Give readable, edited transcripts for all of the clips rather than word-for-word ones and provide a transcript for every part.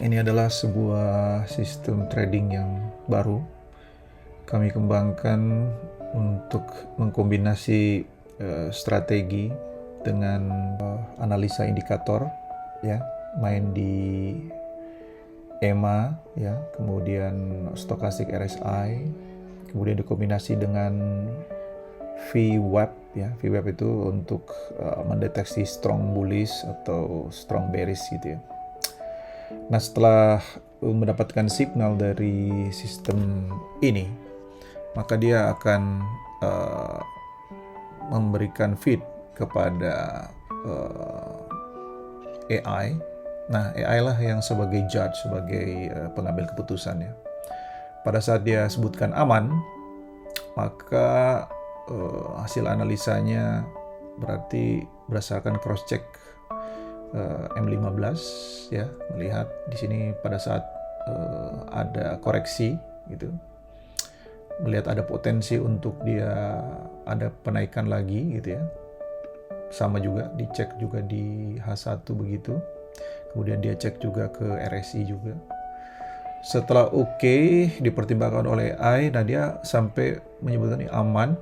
Ini adalah sebuah sistem trading yang baru. Kami kembangkan untuk mengkombinasi strategi dengan analisa indikator, ya, main di EMA, ya, kemudian Stochastic RSI, kemudian dikombinasi dengan VWAP, ya. VWAP itu untuk mendeteksi strong bullish atau strong bearish gitu ya. Nah, setelah mendapatkan signal dari sistem ini, maka dia akan memberikan feed kepada AI. Nah, AI lah yang sebagai judge, sebagai pengambil keputusan ya. Pada saat dia sebutkan aman, maka hasil analisanya berarti berdasarkan cross check M15 ya, melihat di sini pada saat ada koreksi gitu, melihat ada potensi untuk dia ada penaikan lagi gitu ya. Sama juga dicek juga di H1 begitu. Kemudian dia cek juga ke RSI juga. Setelah oke, dipertimbangkan oleh AI, nah dia sampai menyebutkan ini aman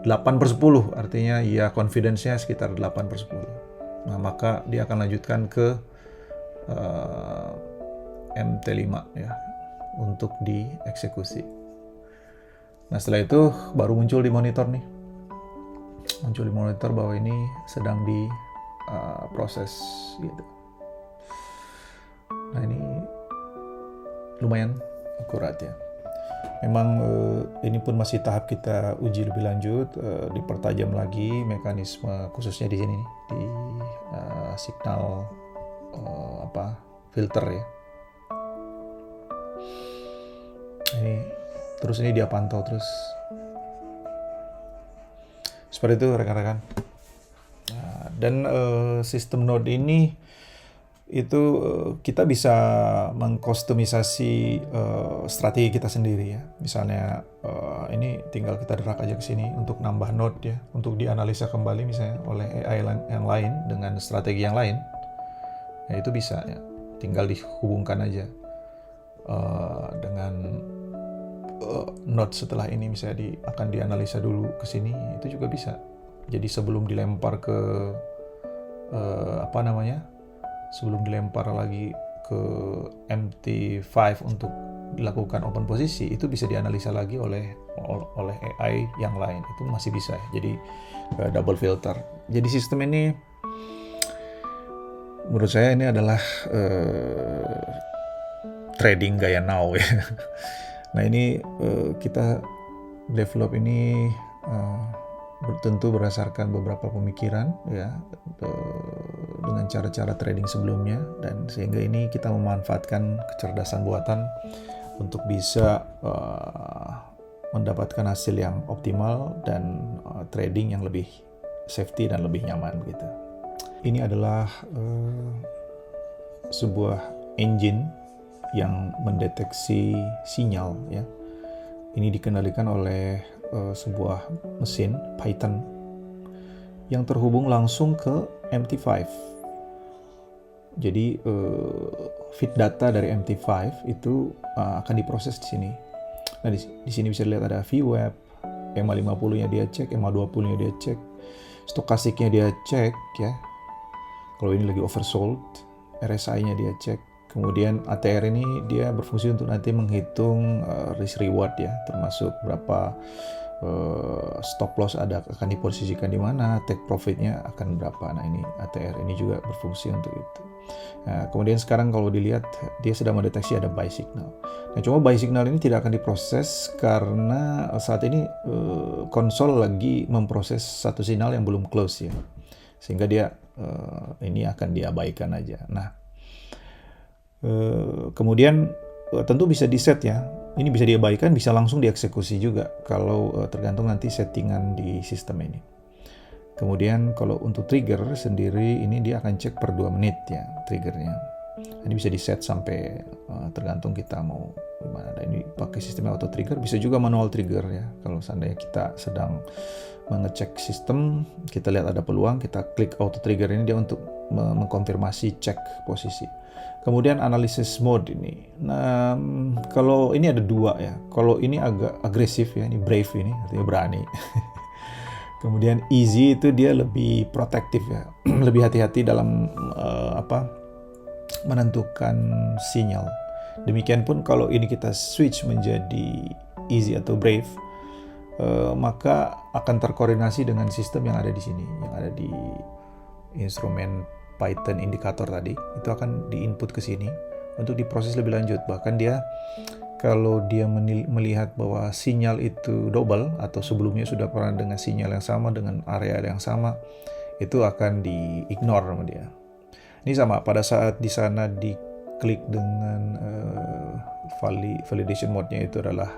8/10, artinya ya confidence-nya sekitar 8/10. Nah, maka dia akan lanjutkan ke MT5 ya, untuk dieksekusi. Nah, setelah itu baru muncul di monitor nih. Muncul di monitor bahwa ini sedang diproses gitu. Nah, ini lumayan akurat ya. Memang ini pun masih tahap kita uji lebih lanjut, dipertajam lagi mekanisme khususnya di sini di signal filter ya. Ini dia pantau terus. Seperti itu rekan-rekan. Nah, dan sistem node ini itu kita bisa mengkustomisasi strategi kita sendiri ya. Misalnya ini tinggal kita drag aja ke sini untuk nambah node ya, untuk dianalisa kembali misalnya oleh AI yang lain dengan strategi yang lain. Ya, itu bisa ya. Tinggal dihubungkan aja dengan node setelah ini, misalnya akan dianalisa dulu ke sini, itu juga bisa. Jadi sebelum dilempar ke sebelum dilempar lagi ke MT5 untuk dilakukan open posisi, itu bisa dianalisa lagi oleh AI yang lain. Itu masih bisa ya. Jadi double filter. Jadi sistem ini menurut saya ini adalah trading gaya now ya. Nah, ini kita develop ini tentu berdasarkan beberapa pemikiran ya, dengan cara-cara trading sebelumnya, dan sehingga ini kita memanfaatkan kecerdasan buatan untuk bisa mendapatkan hasil yang optimal dan trading yang lebih safety dan lebih nyaman gitu. Ini adalah sebuah engine yang mendeteksi sinyal ya. Ini dikendalikan oleh sebuah mesin Python yang terhubung langsung ke MT5. Jadi feed data dari MT5 itu akan diproses di sini. Nah, di sini bisa lihat ada VWAP, EMA 50-nya dia cek, EMA 20-nya dia cek, stokastiknya dia cek ya. Kalau ini lagi oversold, RSI-nya dia cek. Kemudian ATR ini dia berfungsi untuk nanti menghitung risk reward ya, termasuk berapa stop loss akan diposisikan di mana, take profitnya akan berapa. Nah, ini ATR ini juga berfungsi untuk itu. Nah, kemudian sekarang kalau dilihat dia sedang mendeteksi ada buy signal. Nah, cuma buy signal ini tidak akan diproses karena saat ini konsol lagi memproses satu signal yang belum close ya, sehingga dia ini akan diabaikan aja. Nah, kemudian tentu bisa di set ya, ini bisa diabaikan, bisa langsung dieksekusi juga kalau tergantung nanti settingan di sistem ini. Kemudian kalau untuk trigger sendiri ini dia akan cek per 2 menit ya triggernya. Ini bisa di set sampai tergantung kita mau gimana. Dan ini pakai sistem auto trigger, bisa juga manual trigger ya. Kalau seandainya kita sedang mengecek sistem, kita lihat ada peluang, kita klik auto trigger ini, dia untuk mengkonfirmasi cek posisi. Kemudian analysis mode ini. Nah, kalau ini ada dua ya. Kalau ini agak agresif ya, ini brave ini, artinya berani. Kemudian easy itu dia lebih protektif ya, lebih hati-hati dalam menentukan sinyal. Demikian pun kalau ini kita switch menjadi easy atau brave, maka akan terkoordinasi dengan sistem yang ada di sini, yang ada di instrumen Python indikator tadi. Itu akan diinput ke sini untuk diproses lebih lanjut. Bahkan dia kalau dia melihat bahwa sinyal itu double atau sebelumnya sudah pernah dengan sinyal yang sama dengan area yang sama, itu akan di-ignore sama dia. Ini sama pada saat di sana diklik dengan validation mode-nya itu adalah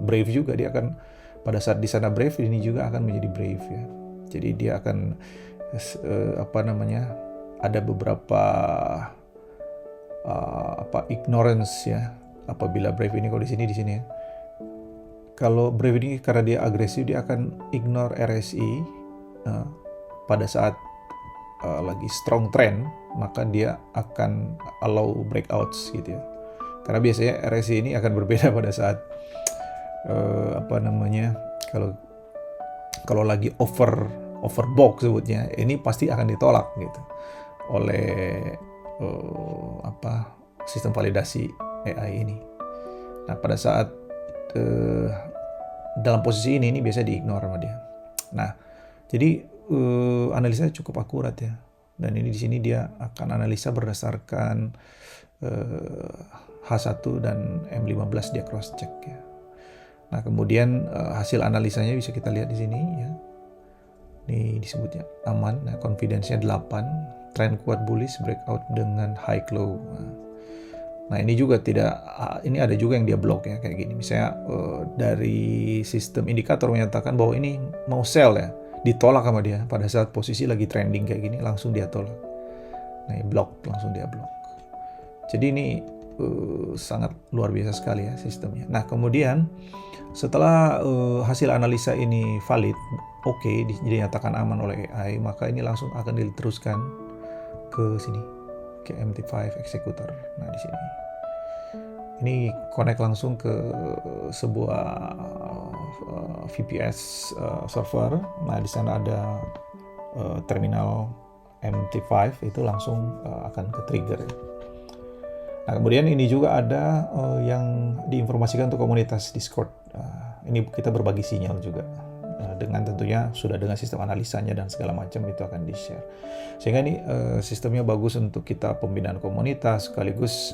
brave juga, dia akan pada saat di sana brave, ini juga akan menjadi brave ya. Jadi dia akan ada beberapa ignorance ya. Apabila brave ini, kalau di sini ya. Kalau brave ini karena dia agresif, dia akan ignore RSI pada saat lagi strong trend, maka dia akan allow breakouts gitu ya. Karena biasanya RSI ini akan berbeda pada saat kalau lagi overbought sebutnya, ini pasti akan ditolak gitu oleh sistem validasi AI ini. Nah, pada saat dalam posisi ini biasa di-ignore sama dia. Nah, jadi analisanya cukup akurat ya. Dan ini di sini dia akan analisa berdasarkan H1 dan M15 dia cross check ya. Nah, kemudian hasil analisanya bisa kita lihat di sini ya. Ini disebutnya aman, nah confidence-nya 8, trend kuat bullish, breakout dengan high low. Nah, ini juga ini ada juga yang dia block ya kayak gini. Misalnya dari sistem indikator menyatakan bahwa ini mau sell ya, ditolak sama dia pada saat posisi lagi trending kayak gini, langsung dia tolak. Nah, langsung dia block. Jadi ini sangat luar biasa sekali ya sistemnya. Nah, kemudian setelah hasil analisa ini valid, oke, dinyatakan aman oleh AI, maka ini langsung akan diteruskan ke sini, ke MT5 executor. Nah, di sini ini connect langsung ke sebuah VPS server. Nah, di sana ada terminal MT5, itu langsung akan ke trigger ya. Nah, kemudian ini juga ada yang diinformasikan untuk komunitas Discord. Ini kita berbagi sinyal juga. Dengan tentunya sudah dengan sistem analisanya dan segala macam itu akan di-share. Sehingga ini sistemnya bagus untuk kita pembinaan komunitas, sekaligus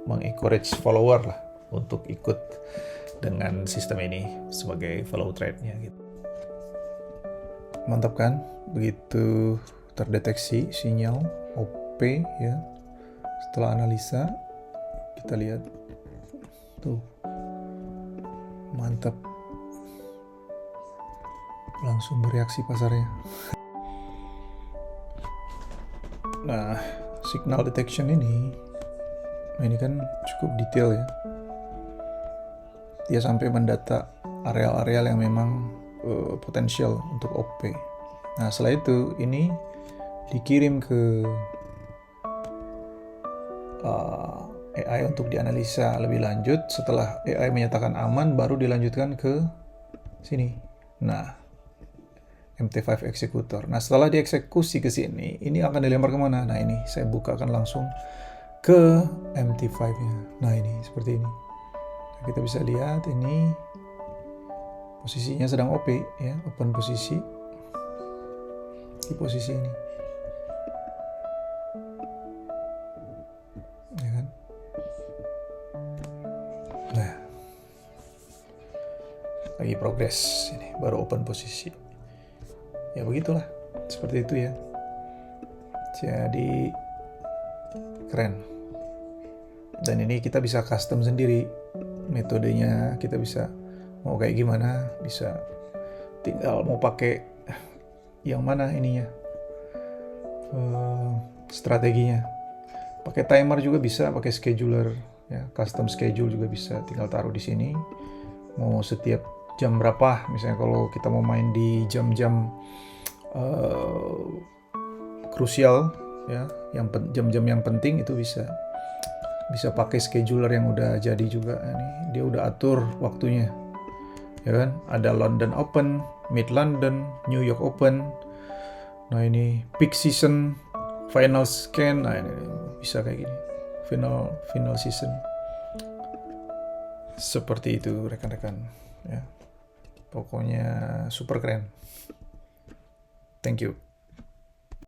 mengencourage follower lah untuk ikut dengan sistem ini sebagai follow trade-nya gitu. Mantap kan? Begitu terdeteksi sinyal OP ya. Setelah analisa kita lihat tuh, mantap, langsung bereaksi pasarnya. Nah, signal detection ini kan cukup detail ya. Dia sampai mendata areal-areal yang memang potensial untuk OP. Nah, setelah itu ini dikirim ke AI untuk dianalisa lebih lanjut. Setelah AI menyatakan aman, baru dilanjutkan ke sini. Nah, MT5 executor. Nah, setelah dieksekusi ke sini, ini akan dilempar kemana? Nah, ini saya bukakan langsung ke MT5-nya. Nah, ini seperti ini. Nah, kita bisa lihat ini posisinya sedang OP ya, open posisi di posisi ini. Ya kan? Nah, lagi progres ini, baru open posisi. Ya begitulah, seperti itu ya. Jadi keren. Dan ini kita bisa custom sendiri metodenya, kita bisa mau kayak gimana, bisa tinggal mau pakai yang mana ininya, strateginya. Pakai timer juga bisa, pakai scheduler ya, custom schedule juga bisa, tinggal taruh di sini. Mau setiap jam berapa, misalnya kalau kita mau main di jam-jam krusial ya, jam-jam yang penting itu bisa pakai scheduler yang udah jadi juga. Ini dia udah atur waktunya, ya kan? Ada London Open, Mid London, New York Open. Nah ini peak season, final scan, nah ini bisa kayak gini, final season. Seperti itu rekan-rekan, ya. Pokoknya super keren. Thank you.